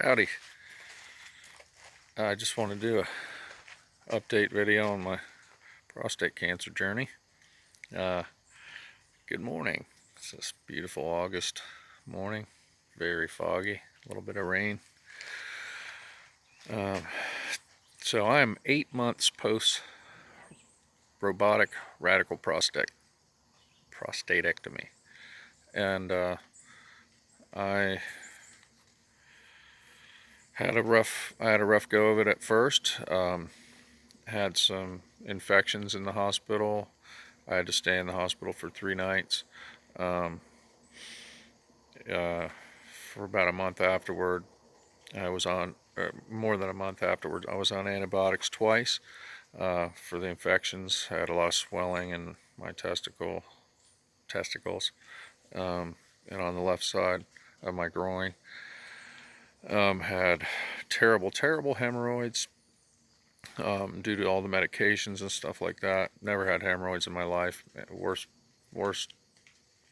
Howdy. I just want to do a update video on my prostate cancer journey. Good morning. It's this beautiful August morning. Very foggy. A little bit of rain. So I am 8 months post robotic radical prostatectomy. And I had a rough go of it at first. Had some infections in the hospital. I had to stay in the hospital for 3 nights. For about a month afterward, I was on, more than a month afterwards, I was on antibiotics twice for the infections. I had a lot of swelling in my testicles, and on the left side of my groin. Had terrible hemorrhoids due to all the medications and stuff like that. Never had hemorrhoids in my life. Worst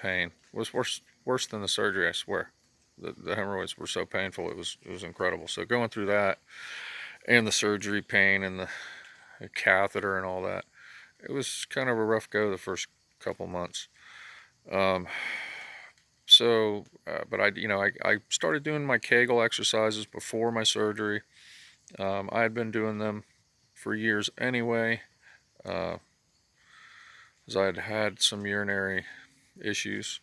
pain. Was worse than the surgery, I swear. The hemorrhoids were so painful, it was incredible. So going through that and the surgery pain and the catheter and all that, it was kind of a rough go the first couple months. But I started doing my Kegel exercises before my surgery. I had been doing them for years anyway, as I had had some urinary issues.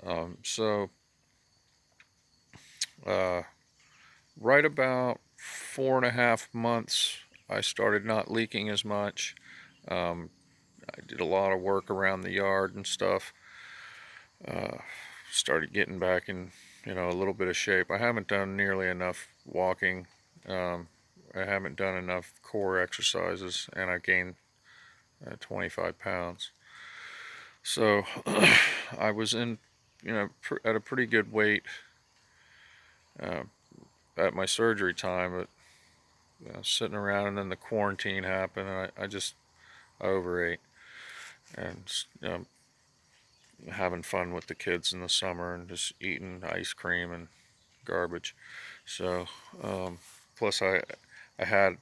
Right about 4.5 months, I started not leaking as much. I did a lot of work around the yard and stuff. Started getting back in, a little bit of shape. I haven't done nearly enough walking. I haven't done enough core exercises, and I gained 25 pounds. So I was in, at a pretty good weight at my surgery time, but sitting around, and then the quarantine happened, and I overate, and having fun with the kids in the summer and just eating ice cream and garbage. So plus I had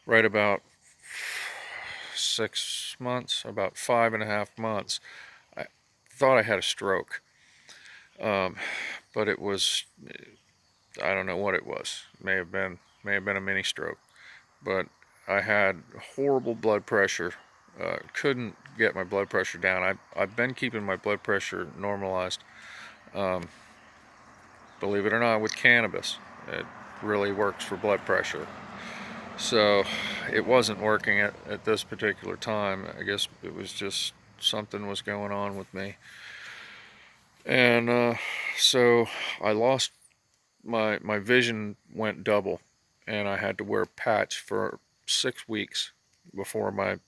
right about 6 months, about 5.5 months, I thought I had a stroke, but it was, I don't know what it was. May have been a mini stroke, but I had horrible blood pressure. Couldn't get my blood pressure down. I've been keeping my blood pressure normalized, believe it or not, with cannabis. It really works for blood pressure. So it wasn't working at this particular time. I guess it was just something was going on with me. And so I lost my vision, went double, and I had to wear a patch for 6 weeks before my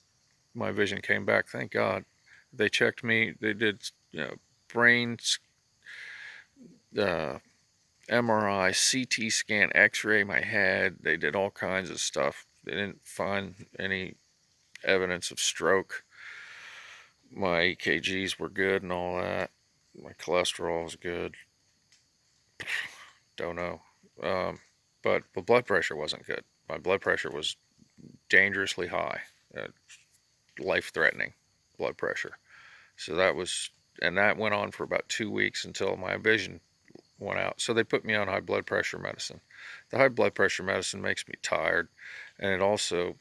vision came back. Thank God. They checked me. They did, brain, MRI, CT scan, X-ray my head. They did all kinds of stuff. They didn't find any evidence of stroke. My EKGs were good and all that. My cholesterol was good. Don't know. But the blood pressure wasn't good. My blood pressure was dangerously high, life-threatening blood pressure. So that went on for about 2 weeks until my vision went out. So they put me on high blood pressure medicine. The high blood pressure medicine makes me tired, and it also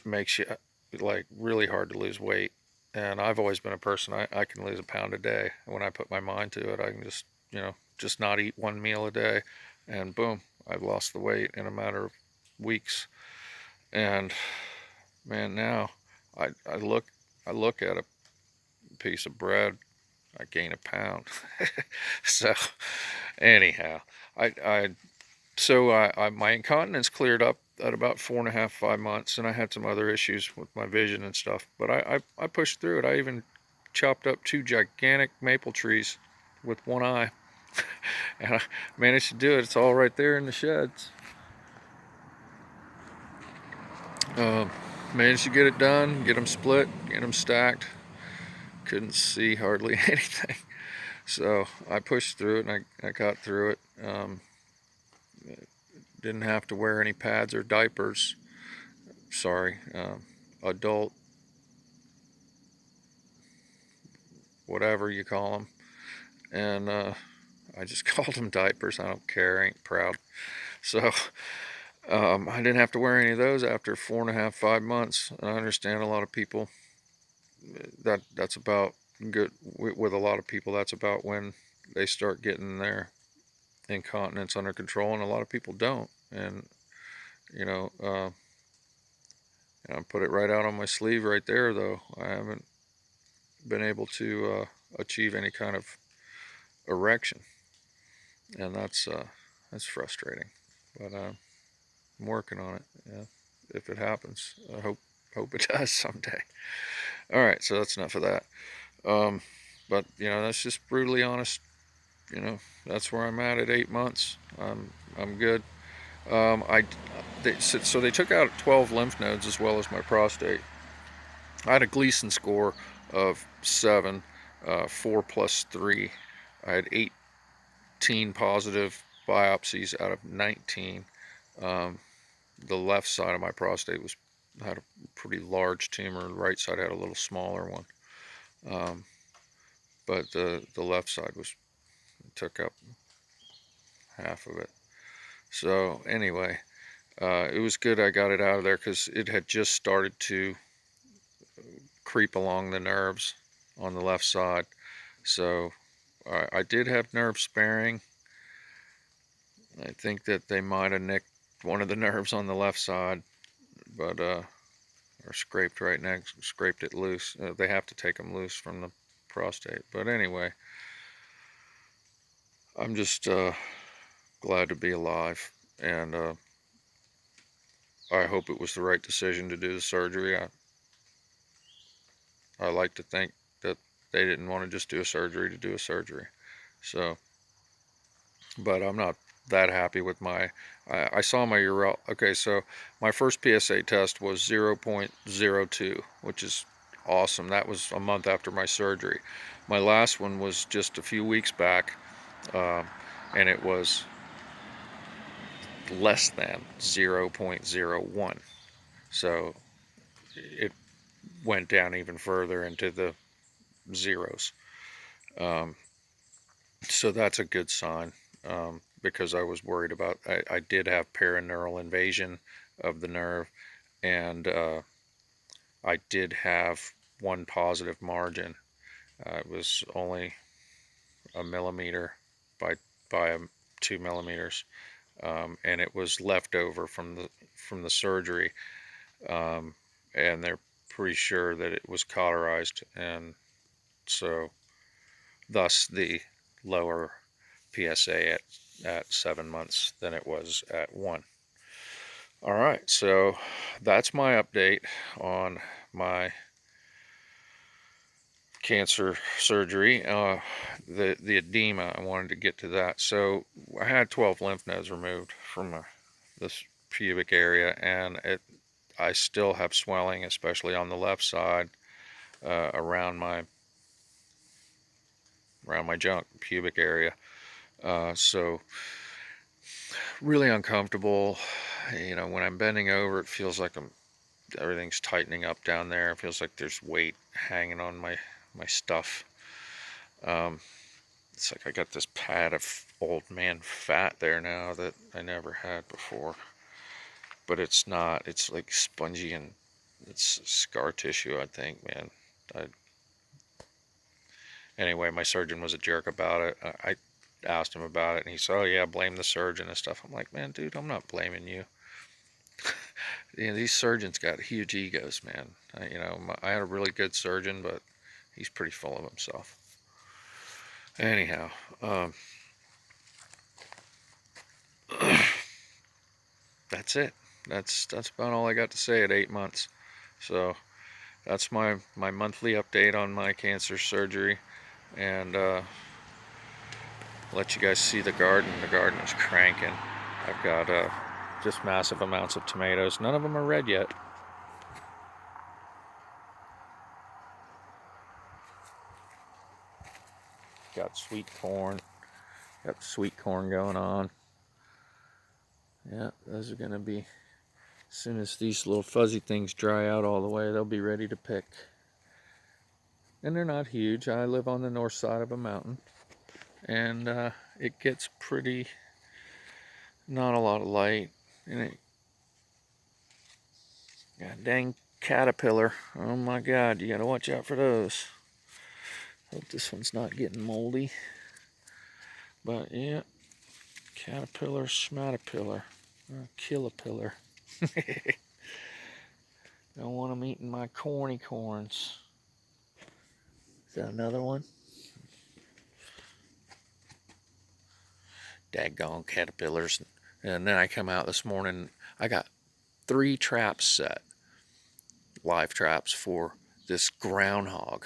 makes you like really hard to lose weight. And I've always been a person, I can lose a pound a day. When I put my mind to it, I can just not eat one meal a day, and boom, I've lost the weight in a matter of weeks. And man, now I look at a piece of bread, I gain a pound. So anyhow, my incontinence cleared up at about 4.5, 5 months, and I had some other issues with my vision and stuff, but I pushed through it. I even chopped up 2 gigantic maple trees with one eye, and I managed to do it. It's all right there in the sheds. Managed to get it done, get them split, get them stacked. Couldn't see hardly anything. So I pushed through it, and I got through it. Didn't have to wear any pads or diapers. Sorry, adult, whatever you call them. And I just called them diapers. I don't care, I ain't proud. So I didn't have to wear any of those after 4.5, 5 months. I understand a lot of people, that's about good. With a lot of people, that's about when they start getting their incontinence under control, and a lot of people don't. And you know, I put it right out on my sleeve right there, though. I haven't been able to achieve any kind of erection, and that's frustrating. But I'm working on it. Yeah, if it happens, I hope it does someday. All right, so that's enough of that. But that's just brutally honest. That's where I'm at 8 months. I'm good. So they took out 12 lymph nodes as well as my prostate. I had a Gleason score of 7, 4 plus 3. I had 18 positive biopsies out of 19. The left side of my prostate had a pretty large tumor. The right side had a little smaller one. But the left side took up half of it. So anyway, it was good I got it out of there because it had just started to creep along the nerves on the left side. So I did have nerve sparing. I think that they might have nicked one of the nerves on the left side, but or scraped right next, scraped it loose. They have to take them loose from the prostate. But anyway, I'm just glad to be alive, and I hope it was the right decision to do the surgery. I like to think that they didn't want to just do a surgery to do a surgery. So, but I'm not that happy with I saw my RALP. Okay, so my first PSA test was 0.02, which is awesome. That was a month after my surgery. My last one was just a few weeks back, and it was less than 0.01. So it went down even further into the zeros. So that's a good sign, because I was worried about, I did have perineural invasion of the nerve, and I did have one positive margin. It was only a millimeter by 2 millimeters, and it was left over from the surgery, and they're pretty sure that it was cauterized, and so thus the lower PSA at 7 months than it was at 1. All right, so that's my update on my cancer surgery. The edema, I wanted to get to that. So I had 12 lymph nodes removed from this pubic area, and I still have swelling, especially on the left side, around my junk, pubic area. So really uncomfortable. When I'm bending over, it feels like everything's tightening up down there. It feels like there's weight hanging on my stuff. It's like I got this pad of old man fat there now that I never had before. But it's not. It's like spongy, and it's scar tissue, I think, man. Anyway, my surgeon was a jerk about it. I asked him about it, and he said, "Oh yeah, blame the surgeon and stuff." I'm like, man, dude, I'm not blaming you. These surgeons got huge egos, man. I had a really good surgeon, but he's pretty full of himself. Anyhow, that's it. That's about all I got to say at 8 months. So that's my monthly update on my cancer surgery, and let you guys see the garden. The garden is cranking. I've got just massive amounts of tomatoes. None of them are red yet. Got sweet corn. Got sweet corn going on. Yeah, those are going to be, as soon as these little fuzzy things dry out all the way, they'll be ready to pick. And they're not huge. I live on the north side of a mountain, and it gets pretty, not a lot of light. And it, God dang caterpillar. Oh my God, you gotta watch out for those. Hope this one's not getting moldy. But yeah, caterpillar, schmatterpillar, killapillar. Don't want them eating my corny corns. Is that another one? Daggone caterpillars. And then I come out this morning, I got 3 traps set, live traps for this groundhog.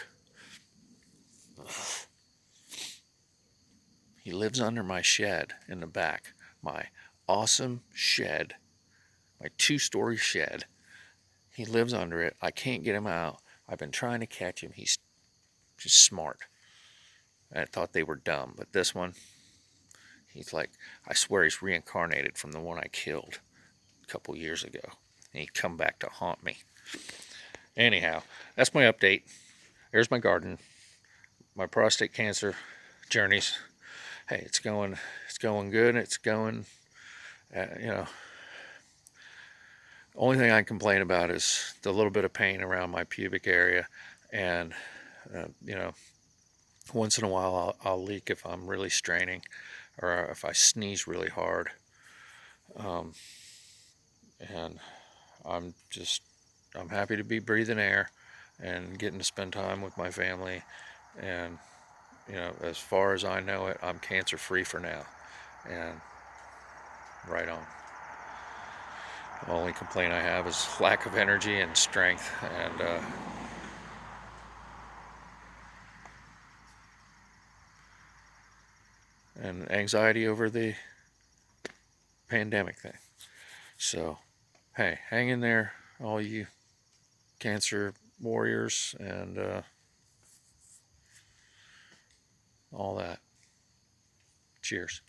He lives under my shed in the back. My awesome shed, my 2-story shed. He lives under it. I can't get him out. I've been trying to catch him. He's just smart. I thought they were dumb, but this one, he's like, I swear he's reincarnated from the one I killed a couple years ago. And he'd come back to haunt me. Anyhow, that's my update. There's my garden. My prostate cancer journeys. Hey, it's going good. It's going, you know, only thing I complain about is the little bit of pain around my pubic area, and you know, once in a while I'll leak if I'm really straining, or if I sneeze really hard. And I'm happy to be breathing air and getting to spend time with my family. And you know, as far as I know it, I'm cancer free for now. And right on. The only complaint I have is lack of energy and strength, and anxiety over the pandemic thing. So, hey, hang in there, all you cancer warriors, and all that. Cheers.